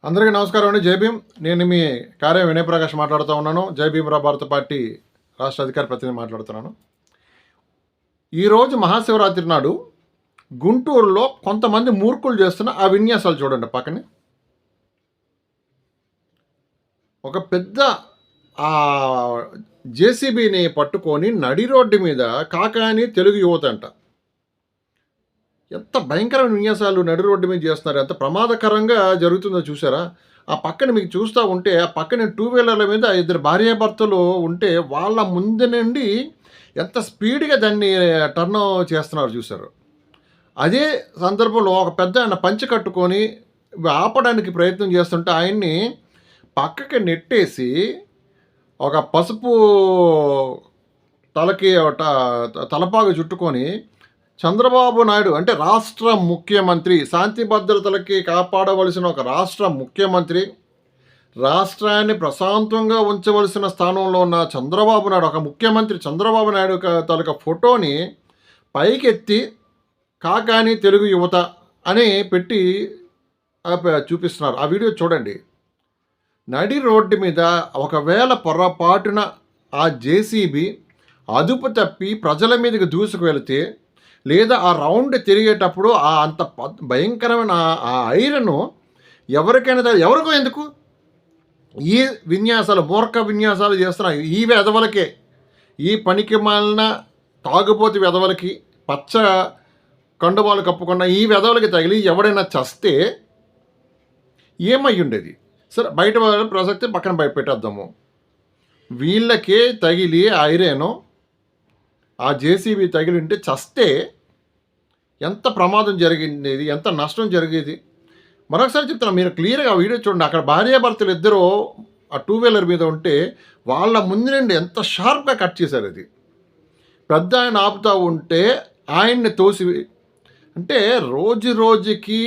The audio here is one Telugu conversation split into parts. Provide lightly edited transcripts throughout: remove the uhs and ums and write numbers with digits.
అందరికీ నమస్కారం అండి. జై భీమ్. నేను మీ కార్య వినయ్ ప్రకాష్ మాట్లాడుతూ ఉన్నాను. జై భీమ్రా భారత పార్టీ రాష్ట్ర అధికార ప్రతినిధి మాట్లాడుతున్నాను. ఈరోజు మహాశివరాత్రి నాడు గుంటూరులో కొంతమంది మూర్ఖులు చేస్తున్న ఆ విన్యాసాలు చూడండి. పక్కనే ఒక పెద్ద జేసీబీని పట్టుకొని నడి రోడ్డు మీద కాకాని తెలుగు యువత అంట ఎంత భయంకరమైన విన్యాసాలు నడి రోడ్డు మీద చేస్తున్నారు, ఎంత ప్రమాదకరంగా జరుగుతుందో చూసారా? ఆ పక్కన మీకు చూస్తూ ఉంటే ఆ పక్కన టూ వీలర్ల మీద ఇద్దరు భార్యాభర్తలు ఉంటే వాళ్ళ ముందు నుండి ఎంత స్పీడ్గా దాన్ని టర్న్ చేస్తున్నారు చూసారు. అదే సందర్భంలో ఒక పెద్ద ఆయన పంచె కట్టుకొని ఆపడానికి ప్రయత్నం చేస్తుంటే ఆయన్ని పక్కకి నెట్టేసి ఒక పసుపు తలకి తలపాగు చుట్టుకొని చంద్రబాబు నాయుడు అంటే రాష్ట్ర ముఖ్యమంత్రి, శాంతి భద్రతలకి కాపాడవలసిన ఒక రాష్ట్ర ముఖ్యమంత్రి, రాష్ట్రాన్ని ప్రశాంతంగా ఉంచవలసిన స్థానంలో ఉన్న చంద్రబాబు నాయుడు, ఒక ముఖ్యమంత్రి చంద్రబాబు నాయుడు తాలూకా ఫోటోని పైకెత్తి కాకాని తెలుగు యువత అని పెట్టి చూపిస్తున్నారు. ఆ వీడియో చూడండి. నడి రోడ్డు మీద ఒకవేళ పొరపాటున ఆ జేసీబీ అదుపు తప్పి ప్రజల మీదకి దూసుకు వెళితే, లేదా ఆ రౌండ్ తిరిగేటప్పుడు అంత భయంకరమైన ఆ ఐరన్ ఎవరికో ఎందుకు ఈ విన్యాసాలు, మూర్ఖ విన్యాసాలు చేస్తున్నారు ఈ వెధవలకే, ఈ పనికి మాలిన తాగుబోతు వెధవలకి, పచ్చ కండువాలు కప్పుకున్న ఈ వెధవలకి తగిలి ఎవడైనా చస్తే ఏమై ఉండేది? సరే, బయట ప్రసక్తి పక్కన పెట్టేద్దాము. వీళ్ళకే తగిలి ఐరన్ ఆ జేసీబీ తగిలి ఉంటే చస్తే ఎంత ప్రమాదం జరిగింది, ఎంత నష్టం జరిగేది. మరొకసారి చెప్తున్నా, మీరు క్లియర్గా ఆ వీడియో చూడండి. అక్కడ భార్యాభర్తలు ఇద్దరు ఆ టూ వీలర్ మీద ఉంటే వాళ్ళ ముందు నుండి ఎంత షార్ప్గా కట్ చేశారు. అది పెద్ద ఆయన ఆపుతూ ఉంటే ఆయన్ని తోసి, అంటే రోజు రోజుకి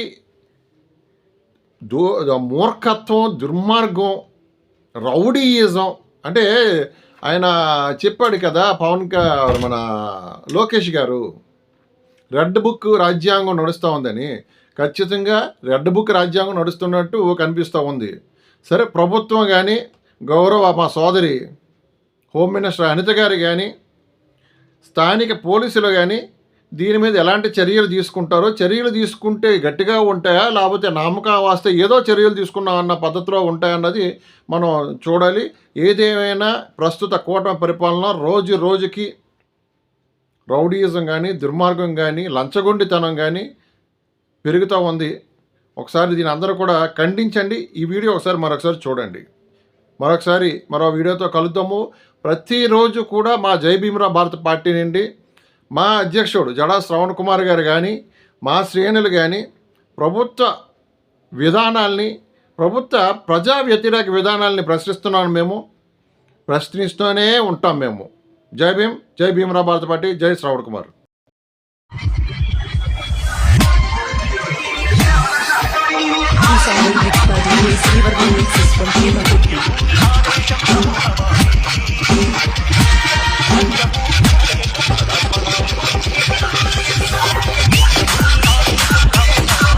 మూర్ఖత్వం, దుర్మార్గం, రౌడీయిజం. అంటే ఆయన చెప్పాడు కదా, మన లోకేష్ గారు, రెడ్ బుక్ రాజ్యాంగం నడుస్తూ ఉందని. ఖచ్చితంగా రెడ్ బుక్ రాజ్యాంగం నడుస్తున్నట్టు కనిపిస్తూ ఉంది. సరే, ప్రభుత్వం కానీ, మా సోదరి హోమ్ మినిస్టర్ అనిత గారు కానీ, స్థానిక పోలీసులు కానీ దీని మీద ఎలాంటి చర్యలు తీసుకుంటారో, చర్యలు తీసుకుంటే గట్టిగా ఉంటాయా, లేకపోతే నమ్మకం వాస్తే ఏదో చర్యలు తీసుకున్నామన్న పద్ధతిలో ఉంటాయన్నది మనం చూడాలి. ఏదేమైనా ప్రస్తుత కూటమి పరిపాలన రోజు రోజుకి రౌడీయిజం కానీ, దుర్మార్గం కానీ, లంచగొండితనం కానీ పెరుగుతూ ఉంది. ఒకసారి దీని అందరూ కూడా ఖండించండి. ఈ వీడియో మరొకసారి చూడండి. మరో వీడియోతో కలుద్దాము. ప్రతిరోజు కూడా మా జై భీమ్రా భారత పార్టీ నుండి మా అధ్యక్షుడు జడా శ్రవణ్ కుమార్ గారు కానీ, మా శ్రేణులు కానీ ప్రభుత్వ విధానాల్ని, ప్రభుత్వ ప్రజా వ్యతిరేక విధానాల్ని ప్రశ్నిస్తూనే ఉంటాం మేము. జై భీమ్, జై భీమ్రా భారత పార్టీ, జై శ్రవణ్ కుమార్.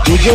DJ